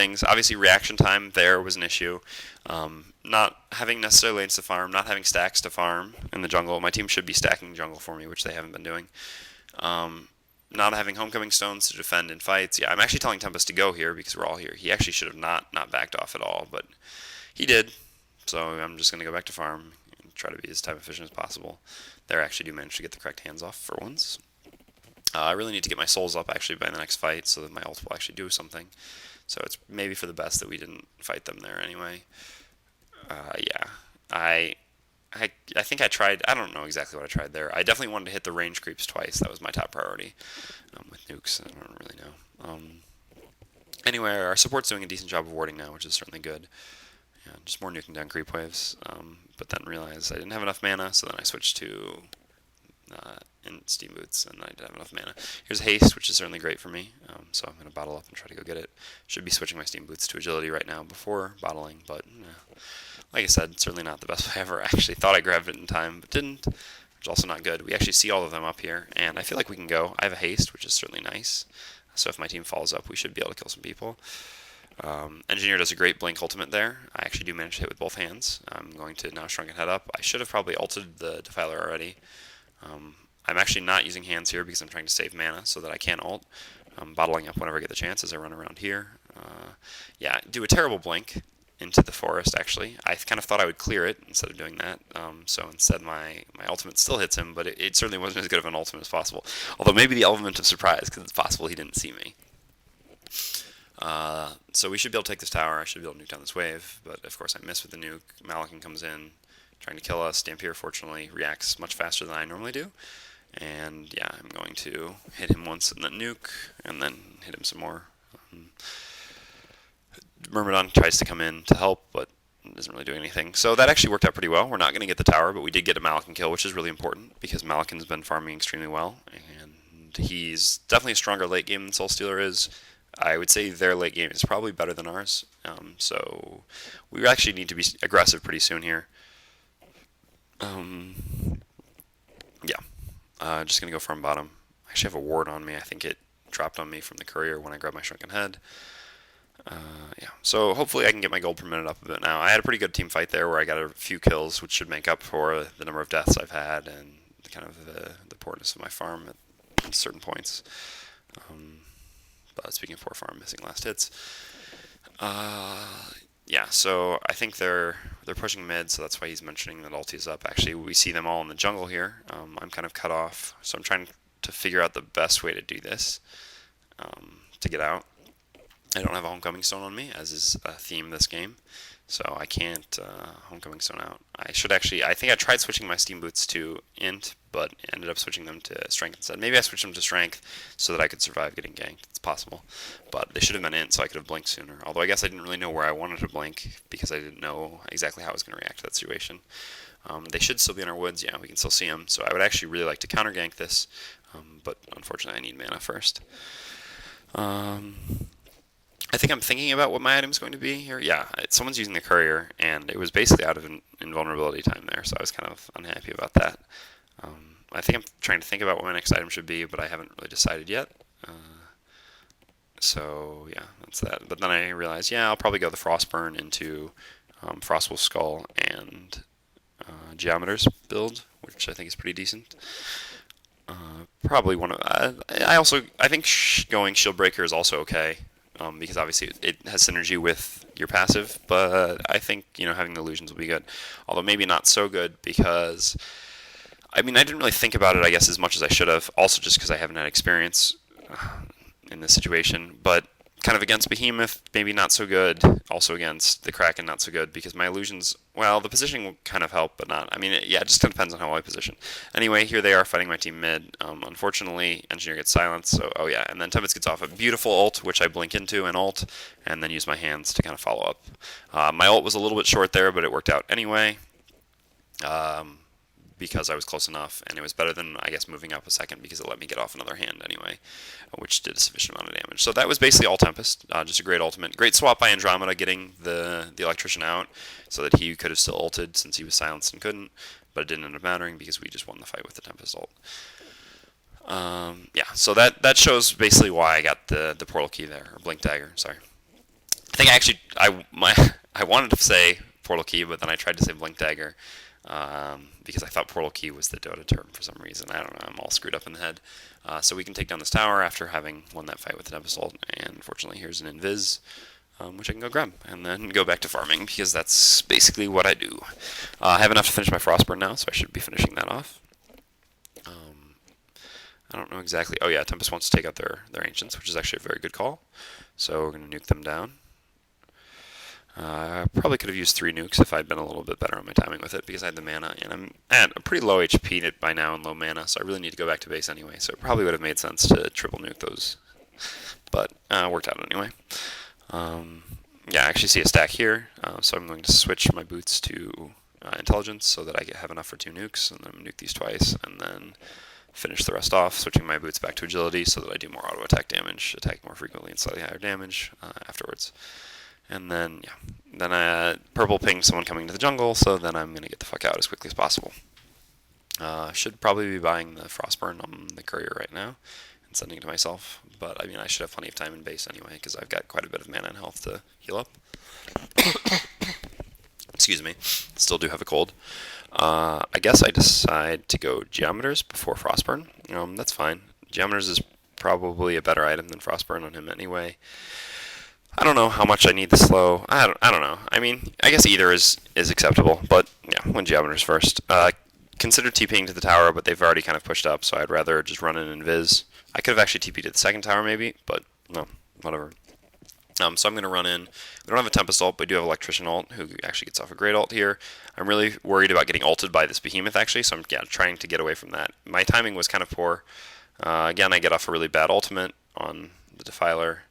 things. Obviously, reaction time there was an issue. Not having necessarily lanes to farm, not having stacks to farm in the jungle. My team should be stacking jungle for me, which they haven't been doing. Um, Not having homecoming stones to defend in fights. Yeah, I'm actually telling Tempest to go here because we're all here. He actually should have not backed off at all, but he did. So I'm just going to go back to farm and try to be as time efficient as possible. There, I actually do manage to get the correct hands off for once. I really need to get my souls up actually by the next fight so that my ult will actually do something. So it's maybe for the best that we didn't fight them there anyway. Yeah, I, I think I tried. I don't know exactly what I tried there. I definitely wanted to hit the range creeps twice. That was my top priority. With nukes, I don't really know. Anyway, our support's doing a decent job of warding now, which is certainly good. Yeah, just more nuking down creep waves. But then realized I didn't have enough mana, so then I switched to in Steam Boots, and I did have enough mana. Here's Haste, which is certainly great for me, so I'm going to bottle up and try to go get it. Should be switching my Steam Boots to Agility right now before bottling, but like I said, certainly not the best way ever. I actually thought I grabbed it in time, but didn't, which is also not good. We actually see all of them up here, and I feel like we can go. I have a Haste, which is certainly nice, so if my team falls up, we should be able to kill some people. Engineer does a great blink ultimate there. I actually do manage to hit with both hands. I'm going to now Shrunken Head up. I should have probably ulted the Defiler already. I'm actually not using hands here because I'm trying to save mana so that I can ult. I'm bottling up whenever I get the chance as I run around here. Yeah, do a terrible blink into the forest, actually. I kind of thought I would clear it instead of doing that. So instead my ultimate still hits him, but it certainly wasn't as good of an ultimate as possible. Although maybe the element of surprise, because it's possible he didn't see me. So we should be able to take this tower. I should be able to nuke down this wave, but of course I miss with the nuke. Malakin comes in, trying to kill us. Dampier, fortunately, reacts much faster than I normally do. And yeah, I'm going to hit him once and then nuke, and then hit him some more. Myrmidon tries to come in to help, but doesn't really do anything. So that actually worked out pretty well. We're not going to get the tower, but we did get a Malakin kill, which is really important because Malakin's been farming extremely well, and he's definitely a stronger late game than Soulstealer is. I would say their late game is probably better than ours, so we actually need to be aggressive pretty soon here. Yeah, just going to go farm bottom. I actually have a ward on me. I think it dropped on me from the courier when I grabbed my Shrunken Head. Yeah, so hopefully I can get my gold per minute up a bit now. I had a pretty good team fight there where I got a few kills, which should make up for the number of deaths I've had and kind of the poorness of my farm at certain points. But speaking of poor farm, missing last hits. Yeah, so I think they're pushing mid, so that's why he's mentioning that ulti is up. Actually, we see them all in the jungle here. I'm kind of cut off, so I'm trying to figure out the best way to do this to get out. I don't have a Homecoming Stone on me, as is a theme this game, so I can't Homecoming Stone out. I think I tried switching my Steam Boots to Int, but ended up switching them to Strength instead. Maybe I switched them to Strength so that I could survive getting ganked. It's possible, but they should have been Int so I could have blinked sooner. Although I guess I didn't really know where I wanted to blink because I didn't know exactly how I was going to react to that situation. They should still be in our woods. Yeah, we can still see them, so I would actually really like to counter gank this, but unfortunately I need mana first. I think I'm thinking about what my item's going to be here. Yeah, someone's using the courier, and it was basically out of invulnerability time there, so I was kind of unhappy about that. I think I'm trying to think about what my next item should be, but I haven't really decided yet. So yeah, that's that. But then I realized, yeah, I'll probably go the Frostburn into Frostwolf Skull and Geometer's build, which I think is pretty decent. Probably one of. I think going Shieldbreaker is also okay. Because obviously it has synergy with your passive, but I think having the illusions will be good. Although maybe not so good because, I mean, I didn't really think about it, I guess, as much as I should have. Also, just because I haven't had experience in this situation, but kind of against Behemoth, maybe not so good. Also against the Kraken, not so good because my illusions. Well, the positioning will kind of help, but not. I mean, yeah, it just kind of depends on how I position. Anyway, here they are fighting my team mid. Unfortunately, Engineer gets silenced, so, oh yeah, and then Tempest gets off a beautiful ult, which I blink into and ult, and then use my hands to kind of follow up. My ult was a little bit short there, but it worked out anyway, because I was close enough, and it was better than, I guess, moving up a second because it let me get off another hand anyway, which did a sufficient amount of damage. So that was basically all Tempest, just a great ultimate. Great swap by Andromeda getting the Electrician out so that he could have still ulted since he was silenced and couldn't, but it didn't end up mattering because we just won the fight with the Tempest ult. Yeah, so that shows basically why I got the portal key there, or Blink Dagger, sorry. I think I wanted to say Portal Key, but then I tried to say Blink Dagger because I thought Portal Key was the Dota term for some reason. I don't know. I'm all screwed up in the head. So we can take down this tower after having won that fight with the Tempest ult, and unfortunately here's an Invis, which I can go grab, and then go back to farming, because that's basically what I do. I have enough to finish my Frostburn now, so I should be finishing that off. I don't know exactly. Oh yeah, Tempest wants to take out their Ancients, which is actually a very good call. So we're going to nuke them down. I probably could have used 3 nukes if I'd been a little bit better on my timing with it, because I had the mana, and I'm at a pretty low HP by now and low mana, so I really need to go back to base anyway, so it probably would have made sense to triple nuke those, but worked out anyway. Yeah, I actually see a stack here, so I'm going to switch my boots to Intelligence so that I have enough for 2 nukes, and then I'm nuke these twice, and then finish the rest off, switching my boots back to Agility so that I do more auto attack damage, attack more frequently and slightly higher damage afterwards. And then, yeah, then purple pinged someone coming to the jungle, so then I'm going to get the fuck out as quickly as possible. Should probably be buying the Frostburn on the courier right now and sending it to myself, but I mean, I should have plenty of time in base anyway, because I've got quite a bit of mana and health to heal up. Excuse me, still do have a cold. I guess I decide to go Geometers before Frostburn. That's fine. Geometers is probably a better item than Frostburn on him anyway. I don't know how much I need the slow. I don't know. I mean, I guess either is acceptable, but yeah, when Geometers first. Consider TPing to the tower, but they've already kind of pushed up, so I'd rather just run in Invis. I could have actually TP'd to the second tower maybe, but no, whatever. So I'm going to run in. We don't have a Tempest ult, but we do have Electrician ult, who actually gets off a great ult here. I'm really worried about getting ulted by this Behemoth, actually, so I'm trying to get away from that. My timing was kind of poor. Again, I get off a really bad ultimate on the Defiler,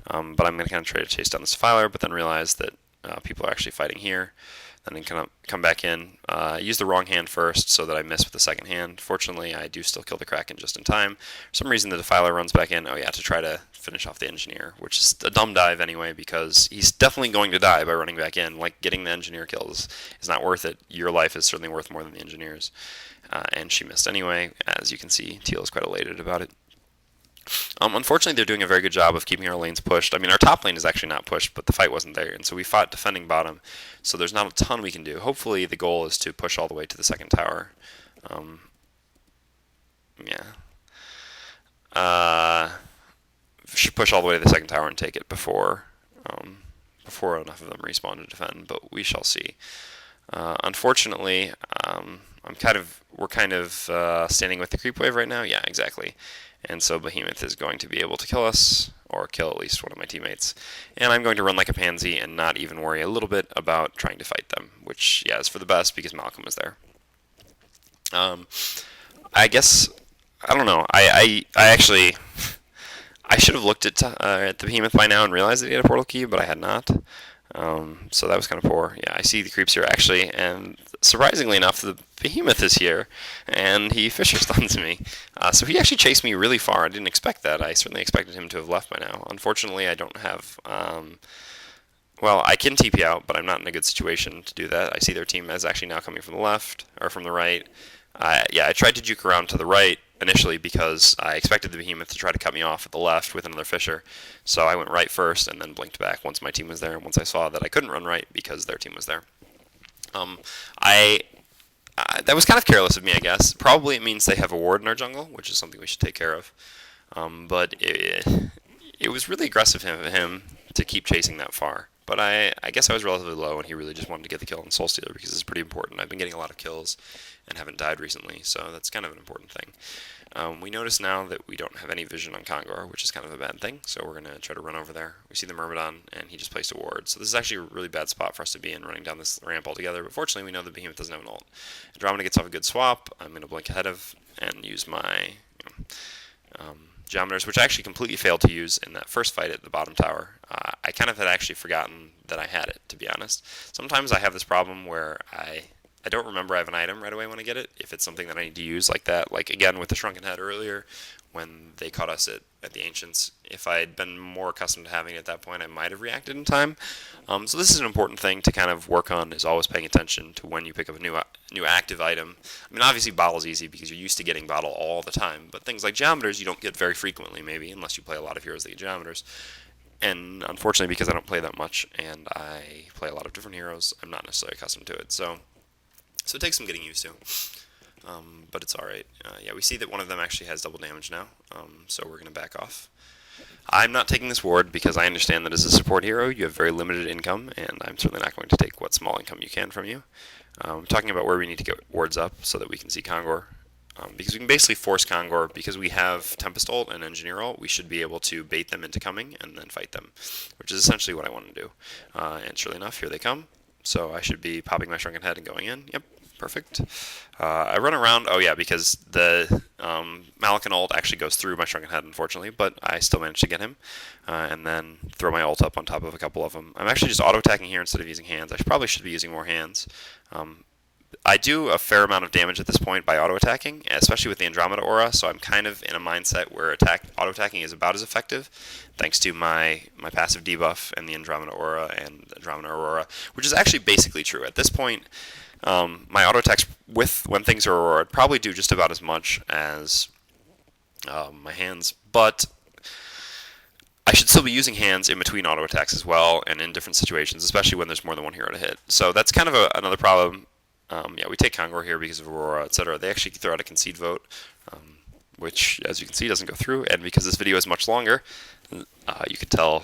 but I'm going to kind of try to chase down this Defiler, but then realize that people are actually fighting here. Then I can come back in, use the wrong hand first so that I miss with the second hand. Fortunately, I do still kill the Kraken just in time. For some reason, the Defiler runs back in, to try to finish off the Engineer, which is a dumb dive anyway, because he's definitely going to die by running back in. Like, getting the Engineer kills is not worth it. Your life is certainly worth more than the Engineer's. And she missed anyway. As you can see, Teal is quite elated about it. Unfortunately, they're doing a very good job of keeping our lanes pushed. I mean, our top lane is actually not pushed, but the fight wasn't there, and so we fought defending bottom, so there's not a ton we can do. Hopefully, the goal is to push all the way to the second tower. Should push all the way to the second tower and take it before enough of them respawn to defend, but we shall see. Unfortunately, we're kind of standing with the creep wave right now. Yeah, exactly. And so Behemoth is going to be able to kill us, or kill at least one of my teammates. And I'm going to run like a pansy and not even worry a little bit about trying to fight them, which, yeah, is for the best because Malcolm is there. I guess, I don't know, I actually, I should have looked at the Behemoth by now and realized that he had a portal key, but I had not. So that was kind of poor. Yeah, I see the creeps here actually, and surprisingly enough, the Behemoth is here, and he Fisher stuns me. So he actually chased me really far. I didn't expect that. I certainly expected him to have left by now. Unfortunately, I don't have... well, I can TP out, but I'm not in a good situation to do that. I see their team is actually now coming from the left, or from the right. Yeah, I tried to juke around to the right initially because I expected the Behemoth to try to cut me off at the left with another Fisher. So I went right first and then blinked back once my team was there, and once I saw that I couldn't run right because their team was there. That was kind of careless of me, I guess. Probably it means they have a ward in our jungle, which is something we should take care of. But it was really aggressive of him to keep chasing that far. But I guess I was relatively low, and he really just wanted to get the kill on Soulstealer because it's pretty important. I've been getting a lot of kills and haven't died recently, so that's kind of an important thing. We notice now that we don't have any vision on Kongor, which is kind of a bad thing, so we're going to try to run over there. We see the Myrmidon, and he just placed a ward. So this is actually a really bad spot for us to be in, running down this ramp altogether, but fortunately we know the Behemoth doesn't have an ult. Andromeda gets off a good swap. I'm going to blink ahead of and use my Geometers, which I actually completely failed to use in that first fight at the bottom tower. I kind of had actually forgotten that I had it, to be honest. Sometimes I have this problem where I don't remember I have an item right away when I get it, if it's something that I need to use like that. Like, again, with the Shrunken Head earlier, when they caught us at the Ancients, if I had been more accustomed to having it at that point, I might have reacted in time. So this is an important thing to kind of work on, is always paying attention to when you pick up a new active item. I mean, obviously Bottle's easy because you're used to getting Bottle all the time, but things like Geometers you don't get very frequently, maybe, unless you play a lot of heroes that get Geometers. and unfortunately, because I don't play that much and I play a lot of different heroes, I'm not necessarily accustomed to it. So it takes some getting used to. But it's alright. Yeah, we see that one of them actually has double damage now, so we're going to back off. I'm not taking this ward because I understand that as a support hero, you have very limited income, and I'm certainly not going to take what small income you can from you. Talking about where we need to get wards up so that we can see Kongor. Because we can basically force Kongor, because we have Tempest ult and Engineer ult, we should be able to bait them into coming and then fight them, which is essentially what I want to do. And surely enough, here they come. So I should be popping my Shrunken Head and going in. Yep, perfect. I run around, oh yeah, because the Malakan ult actually goes through my Shrunken Head, unfortunately, but I still managed to get him, and then throw my ult up on top of a couple of them. I'm actually just auto-attacking here instead of using hands. I probably should be using more hands. I do a fair amount of damage at this point by auto-attacking, especially with the Andromeda Aura, so I'm kind of in a mindset where auto-attacking is about as effective, thanks to my passive debuff and the Andromeda Aura and Andromeda Aurora, which is actually basically true. At this point, my auto-attacks when things are Aurora probably do just about as much as my hands, but I should still be using hands in between auto-attacks as well, and in different situations, especially when there's more than one hero to hit. So that's kind of another problem. Yeah, we take Kongor here because of Aurora, etc. They actually throw out a concede vote, which, as you can see, doesn't go through. And because this video is much longer, you can tell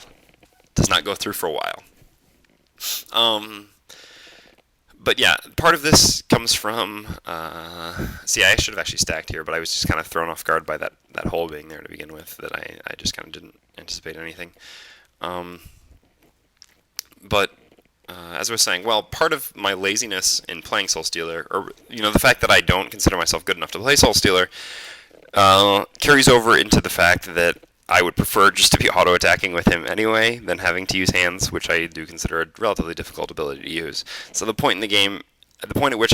does not go through for a while. But yeah, part of this comes from... see, I should have actually stacked here, but I was just kind of thrown off guard by that hole being there to begin with, that I just kind of didn't anticipate anything. But... as I was saying, well, part of my laziness in playing Soulstealer, or the fact that I don't consider myself good enough to play Soulstealer, carries over into the fact that I would prefer just to be auto-attacking with him anyway than having to use hands, which I do consider a relatively difficult ability to use. So the point in the game, the point at which I